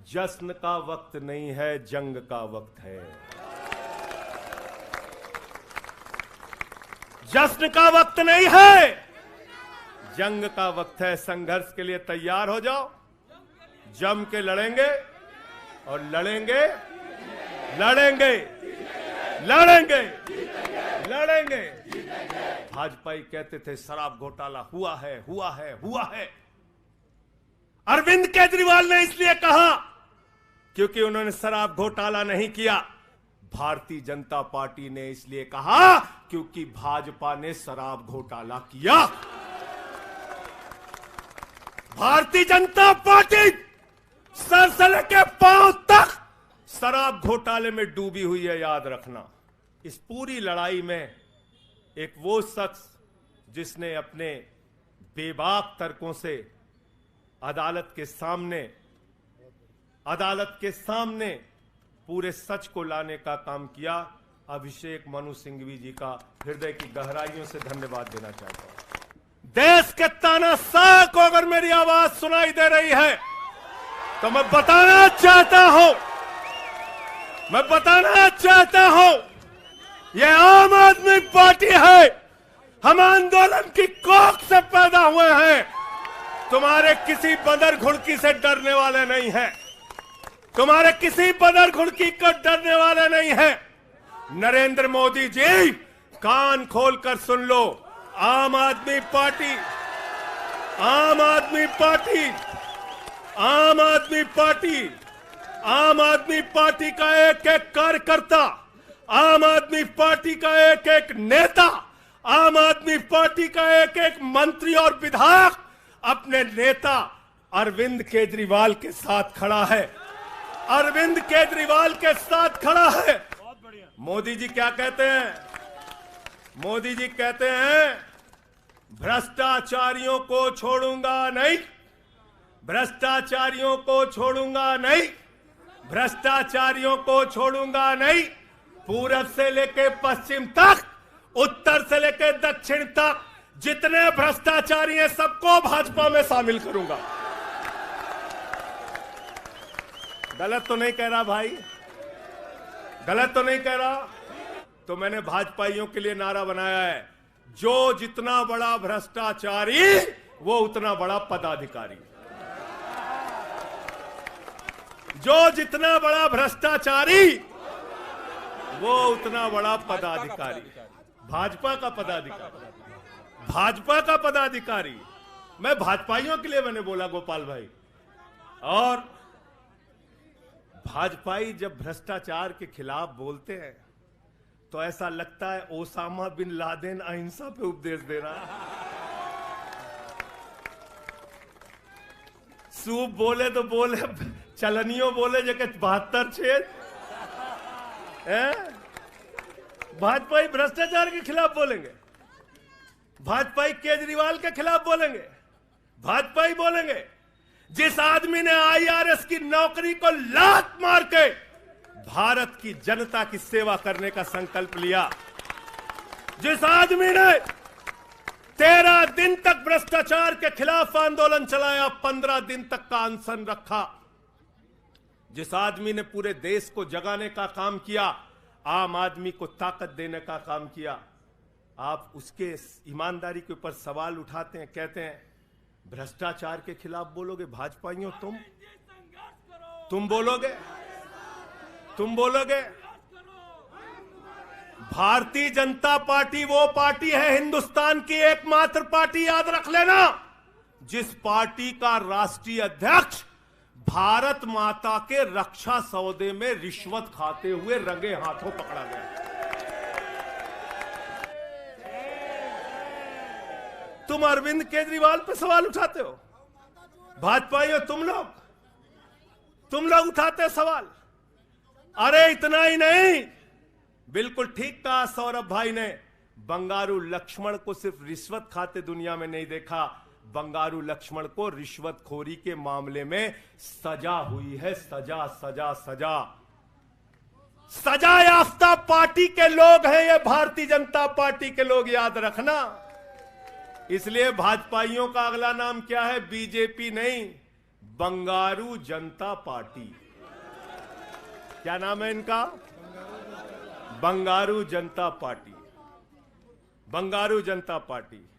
जश्न का वक्त नहीं है, जंग का वक्त है। जश्न का वक्त नहीं है, जंग का वक्त है। संघर्ष के लिए तैयार हो जाओ, जम के लड़ेंगे और लड़ेंगे लड़ेंगे लड़ेंगे लड़ेंगे। भाजपाई कहते थे शराब घोटाला हुआ है हुआ है हुआ है। अरविंद केजरीवाल ने इसलिए कहा क्योंकि उन्होंने शराब घोटाला नहीं किया। भारतीय जनता पार्टी ने इसलिए कहा क्योंकि भाजपा ने शराब घोटाला किया। भारतीय जनता पार्टी सर से लेकर पांव तक शराब घोटाले में डूबी हुई है, याद रखना। इस पूरी लड़ाई में एक वो शख्स जिसने अपने बेबाक तर्कों से अदालत के सामने पूरे सच को लाने का काम किया, अभिषेक मनु सिंघवी जी का हृदय की गहराइयों से धन्यवाद देना चाहता हूं। देश के तानाशाह को अगर मेरी आवाज सुनाई दे रही है तो मैं बताना चाहता हूं यह आम आदमी पार्टी है। हम आंदोलन की कोख से पैदा हुए हैं। तुम्हारे किसी बदर घुड़की से डरने वाले नहीं हैं। तुम्हारे किसी बदर घुड़की को डरने वाले नहीं हैं। नरेंद्र मोदी जी, कान खोलकर सुन लो। आम आदमी पार्टी का एक एक कार्यकर्ता, आम आदमी पार्टी का एक एक नेता, आम आदमी पार्टी का एक एक मंत्री और विधायक अपने नेता अरविंद केजरीवाल के साथ खड़ा है। अरविंद केजरीवाल के साथ खड़ा है। मोदी जी क्या कहते हैं? मोदी जी कहते हैं भ्रष्टाचारियों को छोड़ूंगा नहीं, भ्रष्टाचारियों को छोड़ूंगा नहीं, भ्रष्टाचारियों को छोड़ूंगा नहीं। पूरब से लेकर पश्चिम तक, उत्तर से लेकर दक्षिण तक जितने भ्रष्टाचारी हैं सबको भाजपा में शामिल करूंगा। गलत तो नहीं कह रहा भाई? गलत तो नहीं कह रहा? तो मैंने भाजपाइयों के लिए नारा बनाया है, जो जितना बड़ा भ्रष्टाचारी वो उतना बड़ा पदाधिकारी। जो जितना बड़ा भ्रष्टाचारी वो उतना बड़ा पदाधिकारी। भाजपा का पदाधिकारी, भाजपा का पदाधिकारी। मैं भाजपाइयों के लिए मैंने बोला गोपाल भाई। और भाजपाई जब भ्रष्टाचार के खिलाफ बोलते हैं तो ऐसा लगता है ओसामा बिन लादेन अहिंसा पे उपदेश दे रहा है। सूप बोले तो बोले, चलनियों बोले जगह 72 छेद। भाजपाई भ्रष्टाचार के खिलाफ बोलेंगे, भाजपाई केजरीवाल के खिलाफ बोलेंगे, भाजपाई बोलेंगे जिस आदमी ने आईआरएस की नौकरी को लात मार के भारत की जनता की सेवा करने का संकल्प लिया, जिस आदमी ने 13 दिन तक भ्रष्टाचार के खिलाफ आंदोलन चलाया, 15 दिन तक का अनशन रखा, जिस आदमी ने पूरे देश को जगाने का काम किया, आम आदमी को ताकत देने का काम किया, आप उसके ईमानदारी के ऊपर सवाल उठाते हैं, कहते हैं भ्रष्टाचार के खिलाफ बोलोगे? भाजपाइयों तुम बोलोगे? तुम बोलोगे? भारतीय जनता पार्टी वो पार्टी है, हिंदुस्तान की एकमात्र पार्टी, याद रख लेना, जिस पार्टी का राष्ट्रीय अध्यक्ष भारत माता के रक्षा सौदे में रिश्वत खाते हुए रंगे हाथों पकड़ा गया। तुम अरविंद केजरीवाल पे सवाल उठाते हो? भाजपाइयों तुम लोग उठाते सवाल। अरे इतना ही नहीं, बिल्कुल ठीक कहा सौरभ भाई ने, बंगारू लक्ष्मण को सिर्फ रिश्वत खाते दुनिया में नहीं देखा, बंगारू लक्ष्मण को रिश्वतखोरी के मामले में सजा हुई है। सजा याफ्ता पार्टी के लोग हैं ये भारतीय जनता पार्टी के लोग, याद रखना। इसलिए भाजपाइयों का अगला नाम क्या है? बीजेपी नहीं, बंगारू जनता पार्टी। क्या नाम है इनका? बंगारू जनता पार्टी। बंगारू जनता पार्टी।